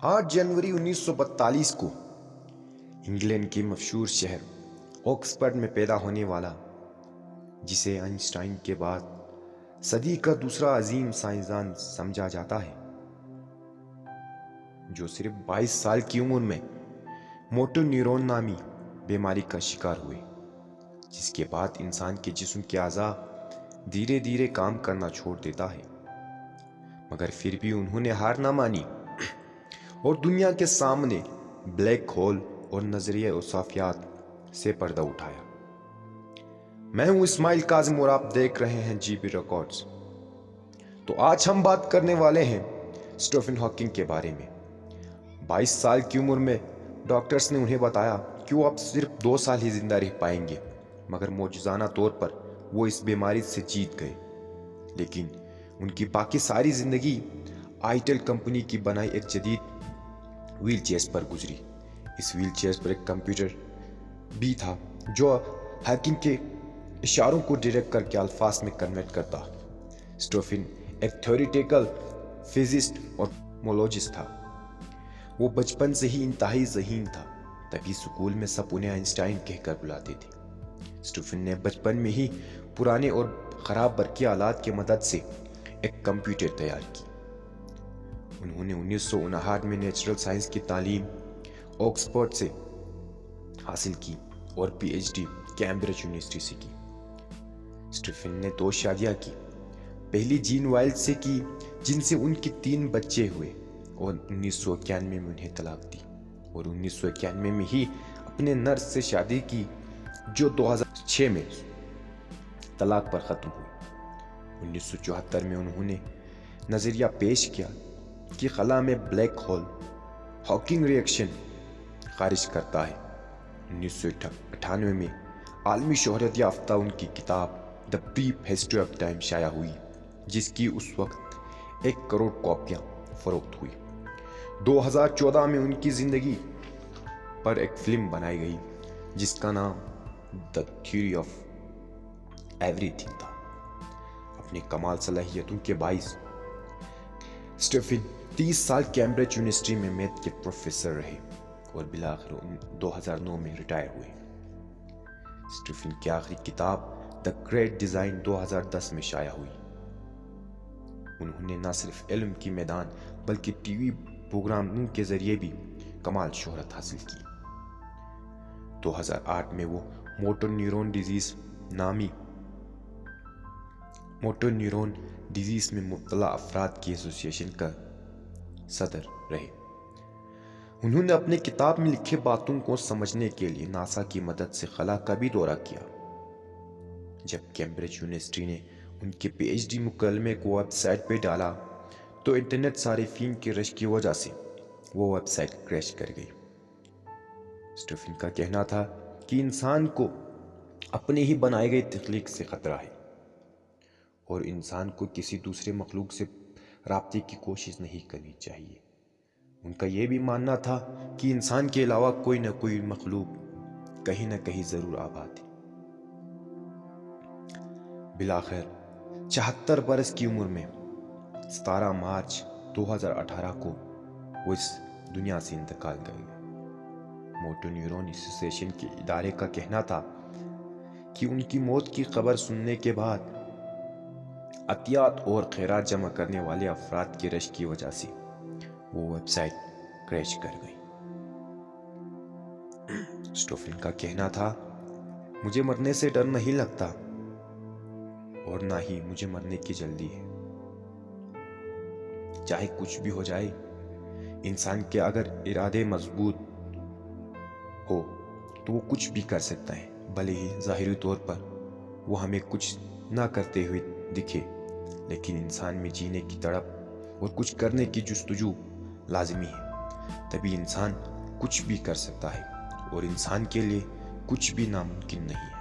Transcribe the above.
8 जनवरी 1942 को इंग्लैंड के मशहूर शहर ऑक्सफोर्ड में पैदा होने वाला, जिसे आइंस्टाइन के बाद सदी का दूसरा अजीम साइंसदान समझा जाता है, जो सिर्फ 22 साल की उम्र में मोटर न्यूरॉन नामी बीमारी का शिकार हुए, जिसके बाद इंसान के जिस्म के अज़ा धीरे धीरे काम करना छोड़ देता है। मगर फिर भी उन्होंने हार ना मानी और दुनिया के सामने ब्लैक होल और नजरिए उसाफियात से पर्दा उठाया। मैं हूं इस्माइल काजिम और आप देख रहे हैं जीबी रिकॉर्ड्स। तो आज हम बात करने वाले हैं स्टीफन हॉकिंग के बारे में। 22 साल की उम्र में डॉक्टर्स ने उन्हें बताया कि वो अब सिर्फ 2 साल ही जिंदा रह पाएंगे, मगर मौजूदाना तौर पर वो इस बीमारी से जीत गए। लेकिन उनकी बाकी सारी जिंदगी आईटेल कंपनी की बनाई एक जदीद व्हील चेयर पर गुजरी। इस व्हील चेयर पर एक कंप्यूटर भी था जो हैकिंग के इशारों को डायरेक्ट करके अल्फाज में कन्वर्ट करता। स्टीफन एक थ्योरेटिकल फिजिस्ट और मोलॉजिस्ट था। वो बचपन से ही इंतहाई ज़हीन था, तभी स्कूल में सब उन्हें आइंस्टाइन कहकर बुलाते थे। स्टीफन ने बचपन में ही पुराने और ख़राब बरकी आलात की मदद से एक कंप्यूटर तैयार की। उन्होंने 1959 में नेचुरल साइंस की तालीम ऑक्सफोर्ड से हासिल की और पीएचडी कैम्ब्रिज यूनिवर्सिटी से की। स्टीफन ने 2 शादियां की। पहली जीन वाइल्ड से की, जिनसे उनके 3 बच्चे हुए, और 1991 में उन्हें तलाक दी, और 1991 में ही अपने नर्स से शादी की, जो 2006 में तलाक पर ख़त्म हुई। 1974 में उन्होंने नज़रिया पेश किया कि खला में ब्लैक होल हॉकिंग रिएक्शन खारिज करता है। 1998 में आलमी शोहरत याफ्ता उनकी किताब the brief history of time शाया हुई, जिसकी उस वक्त 1 करोड़ कॉपियां फरोख्त हुई। 2014 में उनकी ज़िंदगी पर एक फिल्म बनाई गई जिसका नाम द थ्योरी ऑफ एवरीथिंग था। अपने कमाल सलाहियतों के बाइस स्टीफन 30 साल कैम्ब्रिज यूनिवर्सिटी में मैथ के प्रोफेसर रहे और बिलाखिर 2009 में रिटायर हुए। स्टीफन की आखिरी किताब द ग्रेट डिज़ाइन 2010 में शाया हुई। उन्होंने न सिर्फ इल्म की मैदान बल्कि टीवी प्रोग्रामों के जरिए भी कमाल शोहरत हासिल की। 2008 में वो मोटर न्यूरॉन डिजीज में मुब्तला अफराद की एसोसिएशन का सदर रहे। उन्होंने अपनी किताब में लिखे बातों को समझने के लिए नासा की मदद से खला का भी दौरा किया। जब कैम्ब्रिज यूनिवर्सिटी ने उनके पीएचडी मुकदमे को वेबसाइट पे डाला तो इंटरनेट सारिफीन के रश की वजह से वो वेबसाइट क्रैश कर गई। स्टीफन का कहना था कि इंसान को अपने ही बनाए गए तख्लीक से खतरा है और इंसान को किसी दूसरे मखलूक से राब्ते की कोशिश नहीं करनी चाहिए। उनका यह भी मानना था कि इंसान के अलावा कोई न कोई मखलूक कहीं न कहीं जरूर आबाद है। बिलाखिर 74 बरस की उम्र में 17 मार्च 2018 को वो इस दुनिया से इंतकाल कर गए। मोटर न्यूरॉन एसोसिएशन के इदारे का कहना था कि उनकी मौत की खबर सुनने के बाद अतियात और खैरात जमा करने वाले अफराद के रश की वजह से वो वेबसाइट क्रैश कर गई। स्टीफन का कहना था, मुझे मरने से डर नहीं लगता और ना ही मुझे मरने की जल्दी है। चाहे कुछ भी हो जाए, इंसान के अगर इरादे मजबूत हो तो वो कुछ भी कर सकता है, भले ही ज़ाहिरी तौर पर वो हमें कुछ ना करते हुए दिखे, लेकिन इंसान में जीने की तड़प और कुछ करने की जुस्तजू लाजमी है। तभी इंसान कुछ भी कर सकता है और इंसान के लिए कुछ भी नामुमकिन नहीं है।